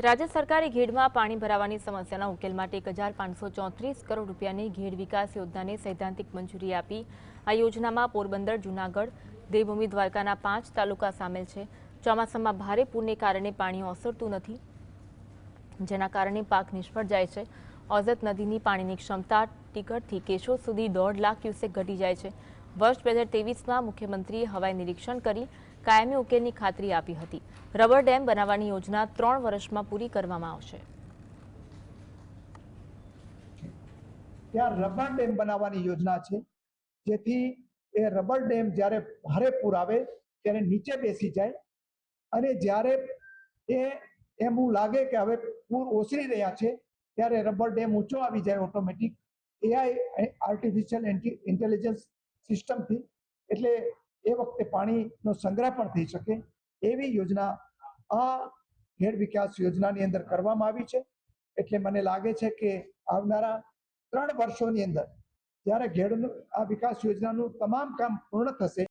રાજ્ય સરકારે ઘેડમાં પાણી ભરાવાની સમસ્યાના ઉકેલ માટે 1534 કરોડ રૂપિયાની ઘેડ વિકાસ યોજનાને સૈદ્ધાંતિક મંજૂરી આપી। આ યોજનામાં પોરબંદર, જૂનાગઢ, દેવભૂમિ દ્વારકાના 5 તાલુકા સામેલ છે। ચોમાસામાં ભારે પૂરને કારણે પાણી ઓસરતું નથી, જેના કારણે પાક નિષ્ફળ જાય છે। ઓઝત નદીની પાણીની ક્ષમતા ટીકરથી કેશોદ સુધી 1.5 લાખ ક્યુસેક ઘટી જાય છે। વર્ષ 2023માં મુખ્યમંત્રીએ હવાઈ નિરીક્ષણ કરી કાયમી ઉકેલની ખાતરી આપી હતી। રબર ડેમ બનાવવાની યોજના 3 વર્ષમાં પૂરી કરવામાં આવશે। ત્યાં રબર ડેમ બનાવવાની યોજના છે, જેથી એ રબર ડેમ જ્યારે ભારે પૂર આવે ત્યારે નીચે બેસી જાય અને જ્યારે એવું લાગે કે હવે પૂર ઓસરી રહ્યા છે ત્યારે રબર ડેમ ઊંચો આવી જાય ઓટોમેટિક એઆઈ આર્ટિફિશિયલ ઇન્ટેલિજન્સ સિસ્ટમથી, એટલે એ વખતે પાણીનો સંગ્રહ પણ થઈ શકે એવી યોજના આ ઘેડ વિકાસ યોજનાની અંદર કરવામાં આવી છે। એટલે મને લાગે છે કે આવનારા 3 વર્ષોની અંદર જ્યારે ઘેડનું આ વિકાસ યોજનાનું તમામ કામ પૂર્ણ થશે